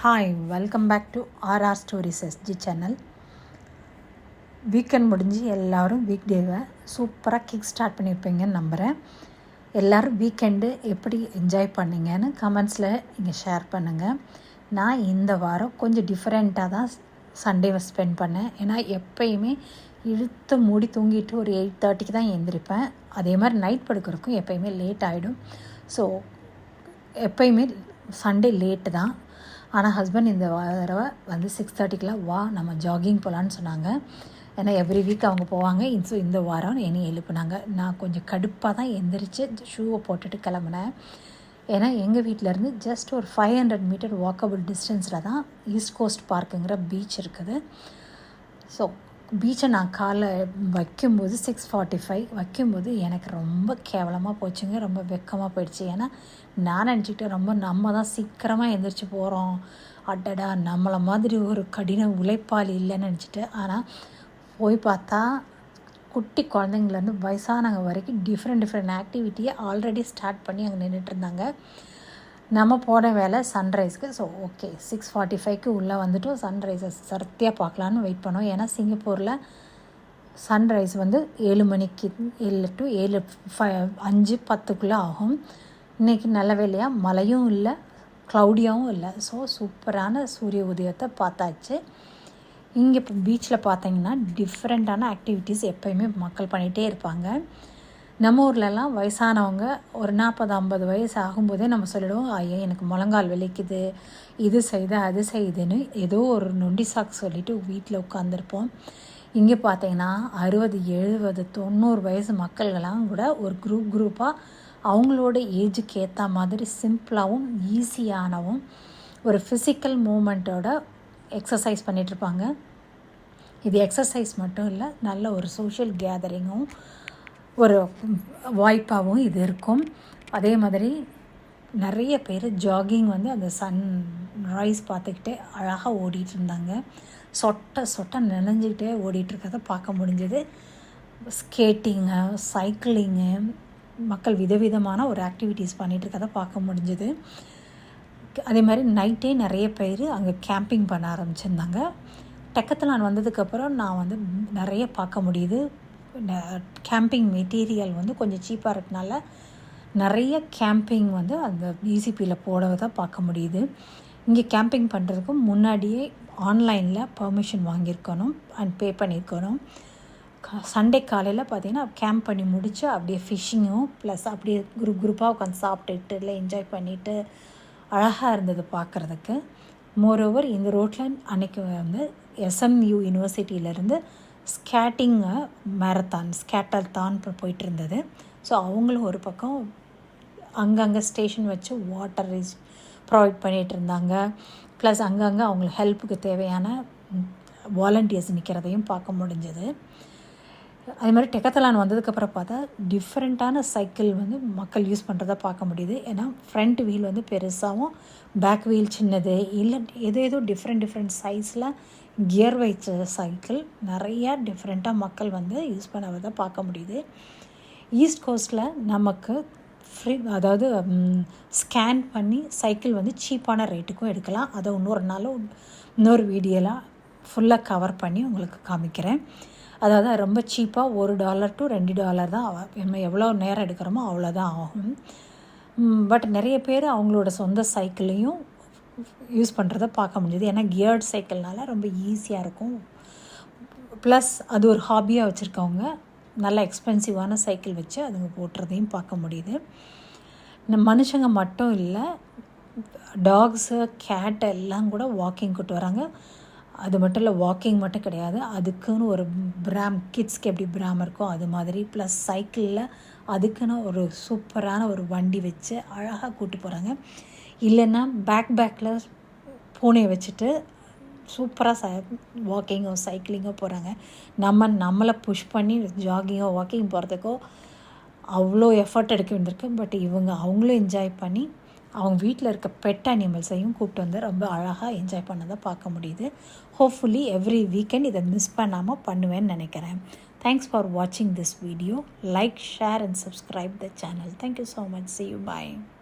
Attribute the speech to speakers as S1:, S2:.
S1: Hi, welcome back to RR stories SG channel. Weekend முடிஞ்சு எல்லோரும் week டேவை சூப்பராக கிக் ஸ்டார்ட் பண்ணியிருப்பீங்கன்னு நம்புகிறேன். எல்லோரும் வீக்கெண்டு எப்படி என்ஜாய் பண்ணிங்கன்னு கமெண்ட்ஸில் இங்கே ஷேர் பண்ணுங்கள். நான் இந்த வாரம் கொஞ்சம் டிஃப்ரெண்ட்டாக தான் சண்டேவை ஸ்பெண்ட் பண்ணேன். ஏன்னா எப்போயுமே இழுத்து மூடி தூங்கிட்டு ஒரு 8:30க்கு தான் எழுந்திரிப்பேன். அதே மாதிரி நைட் படுக்கிறதுக்கும் எப்போயுமே லேட் ஆகிடும். ஸோ எப்போயுமே சண்டே லேட்டு தான். ஆனால் ஹஸ்பண்ட் இந்த தடவை வந்து 6:30க்குலாம் வா நம்ம ஜாகிங் போகலான்னு சொன்னாங்க. ஏன்னா எவ்ரி வீக் அவங்க போவாங்க. ஸோ இந்த வாரம் என்னை எழுப்புனாங்க. நான் கொஞ்சம் கடுப்பாக தான் எந்திரிச்சு ஷூவை போட்டுட்டு கிளம்புனேன். ஏன்னா எங்கள் வீட்டிலேருந்து ஜஸ்ட் ஒரு 500 மீட்டர் வாக்கபிள் டிஸ்டன்ஸில் தான் ஈஸ்ட் கோஸ்ட் பார்க்குங்கிற பீச் இருக்குது. ஸோ பீச்சை நான் காலை வைக்கும்போது 6:45 வைக்கும்போது எனக்கு ரொம்ப கேவலமாக போச்சுங்க. ரொம்ப வெக்கமாக போயிடுச்சு. ஏன்னா நான் நினச்சிக்கிட்டேன் நம்ம தான் சீக்கிரமாக எழுந்திரிச்சு போகிறோம், அடடா நம்மளை மாதிரி ஒரு கடின உழைப்பாளி இல்லைன்னு நினச்சிட்டு. ஆனால் போய் பார்த்தா குட்டி குழந்தைங்கலேருந்து வயசானவங்க வரைக்கும் டிஃப்ரெண்ட் ஆக்டிவிட்டியை ஆல்ரெடி ஸ்டார்ட் பண்ணி அங்கே நின்றுட்டு இருந்தாங்க. நம்ம போன வேலை சன்ரைஸ்க்கு. ஸோ ஓகே 6:45க்கு உள்ளே வந்துவிட்டு சன்ரைஸை சர்த்தியாக பார்க்கலான்னு வெயிட் பண்ணோம். ஏன்னா சிங்கப்பூரில் சன்ரைஸ் வந்து 7 மணிக்கு 7 to 5:10 ஆகும். இன்றைக்கி நல்ல வேலையாக மழையும் இல்லை, க்ளவுடியாகவும் இல்லை. ஸோ சூப்பரான சூரிய உதயத்தை பார்த்தாச்சு. இங்கே இப்போ பீச்சில் பார்த்தீங்கன்னா டிஃப்ரெண்ட்டான ஆக்டிவிட்டீஸ் எப்போயுமே மக்கள் பண்ணிகிட்டே இருப்பாங்க. நம்ம ஊர்லலாம் வயசானவங்க ஒரு 40-50 வயசு ஆகும்போதே நம்ம சொல்லிடுவோம், ஐயா எனக்கு முழங்கால் வலிக்குது, இது செய்து அது செய்யுதுன்னு ஏதோ ஒரு நொண்டி சாக்கு சொல்லிவிட்டு வீட்டில் உட்காந்துருப்போம். இங்கே பார்த்தீங்கன்னா 60, 70, 90 வயசு மக்கள்களாம் கூட ஒரு குரூப்பாக அவங்களோட ஏஜுக்கு ஏற்ற மாதிரி சிம்பிளாகவும் ஈஸியானவும் ஒரு ஃபிசிக்கல் மூமெண்ட்டோட எக்ஸசைஸ் பண்ணிகிட்ருப்பாங்க. இது எக்ஸசைஸ் மட்டும் இல்லை, நல்ல ஒரு சோஷியல் கேதரிங்கும் ஒரு வாய்ப்பாகவும் இது இருக்கும். அதே மாதிரி நிறைய பேர் ஜாகிங் வந்து அந்த சன்ரைஸ் பார்த்துக்கிட்டே அழகாக ஓடிட்டு இருந்தாங்க. சொட்ட நினைஞ்சிக்கிட்டே ஓடிட்டுருக்கதை பார்க்க முடிஞ்சது. ஸ்கேட்டிங்கு, சைக்கிளிங்கு, மக்கள் விதவிதமான ஒரு ஆக்டிவிட்டீஸ் பண்ணிகிட்ருக்கதை பார்க்க முடிஞ்சது. அதே மாதிரி நைட்டே நிறைய பேர் அங்கே கேம்பிங் பண்ண ஆரம்பிச்சிருந்தாங்க. டெக்கத்தலான் வந்ததுக்கப்புறம் நான் வந்து நிறைய பார்க்க முடியுது. கேம்பிங் மெட்டீரியல் வந்து கொஞ்சம் சீப்பாக இருக்கனால நிறைய கேம்பிங் வந்து அந்த ஈசிபியில் போடுறத பார்க்க முடியுது. இங்கே கேம்பிங் பண்ணுறதுக்கு முன்னாடியே ஆன்லைனில் பெர்மிஷன் வாங்கியிருக்கணும் அண்ட் பே பண்ணியிருக்கணும். சண்டே காலையில் பார்த்திங்கன்னா கேம்ப் பண்ணி முடித்து அப்படியே ஃபிஷ்ஷிங்கும் ப்ளஸ் அப்படியே குரூப்பாக உட்காந்து சாப்பிட்டுட்டு இல்லை என்ஜாய் பண்ணிவிட்டு அழகாக இருந்தது பார்க்குறதுக்கு. மோரோவர் இந்த ரோட்டில் அன்றைக்கி வந்து SMU யூனிவர்சிட்டியிலேருந்து ஸ்கேட்டல்தான் போயிட்டு இருந்தது. ஸோ அவங்களும் ஒரு பக்கம் அங்கங்கே ஸ்டேஷன் வச்சு வாட்டர் ப்ரொவைட் பண்ணிகிட்டு இருந்தாங்க. ப்ளஸ் அங்கங்கே அவங்களுக்கு ஹெல்ப்புக்கு தேவையான வாலண்டியர்ஸ் நிற்கிறதையும் பார்க்க முடிஞ்சது. அதே மாதிரி டெக்கத்தலான் வந்ததுக்கப்புறம் பார்த்தா டிஃப்ரெண்ட்டான சைக்கிள் வந்து மக்கள் யூஸ் பண்ணுறதை பார்க்க முடியுது. ஏன்னா ஃப்ரண்ட் வீல் வந்து பெருசாகவும் பேக் வீல் சின்னது இல்லை ஏதோ டிஃப்ரெண்ட் சைஸில் கியர் வைச்ச சைக்கிள் நிறையா டிஃப்ரெண்ட்டாக மக்கள் வந்து யூஸ் பண்ணதை பார்க்க முடியுது. ஈஸ்ட் கோஸ்ட்டில் நமக்கு ஃப்ரீ, அதாவது ஸ்கேன் பண்ணி சைக்கிள் வந்து சீப்பான ரேட்டுக்கும் எடுக்கலாம். அதை இன்னொரு வீடியோலாம் ஃபுல்லாக கவர் பண்ணி உங்களுக்கு காமிக்கிறேன். அதாவது ரொம்ப சீப்பாக $1 to $2 தான் நம்ம எவ்வளோ நேரம் எடுக்கிறோமோ அவ்வளோதான் ஆகும். பட் நிறைய பேர் அவங்களோட சொந்த சைக்கிளையும் யூஸ் பண்ணுறத பார்க்க முடியுது. ஏன்னா கியர்டு சைக்கிள்னால ரொம்ப ஈஸியாக இருக்கும். ப்ளஸ் அது ஒரு ஹாபியாக வச்சுருக்கவங்க நல்ல எக்ஸ்பென்சிவான சைக்கிள் வச்சு அதுங்க போட்டுறதையும் பார்க்க முடியுது. மனுஷங்க மட்டும் இல்லை, டாக்ஸு, கேட் எல்லாம் கூட வாக்கிங் கூட்டு வராங்க. அது மட்டும் இல்லை, வாக்கிங் மட்டும் கிடையாது, அதுக்குன்னு ஒரு கிட்ஸ்க்கு எப்படி பிராம் இருக்கோ அது மாதிரி ப்ளஸ் சைக்கிளில் அதுக்குன்னு ஒரு சூப்பரான ஒரு வண்டி வச்சு அழகாக கூட்டி போகிறாங்க. இல்லைன்னா பேக்கில் பூனையை வச்சுட்டு சூப்பராக வாக்கிங்கோ சைக்கிளிங்கோ போகிறாங்க. நம்மளை புஷ் பண்ணி ஜாகிங்கோ வாக்கிங் போகிறதுக்கோ அவ்வளோ எஃபர்ட் எடுக்க வேண்டியிருக்கு. பட் அவங்களும் என்ஜாய் பண்ணி அவங்க வீட்டில் இருக்க பெட் அனிமல்ஸையும் கூப்பிட்டு வந்து ரொம்ப அழகாக என்ஜாய் பண்ணதை பார்க்க முடியுது. ஹோப்ஃபுல்லி எவ்ரி வீக்கெண்ட் இதை மிஸ் பண்ணாமல் பண்ணுவேன்னு நினைக்கிறேன். தேங்க்ஸ் ஃபார் வாட்சிங் this video. Like, share and subscribe the channel. Thank you so much. See you. Bye.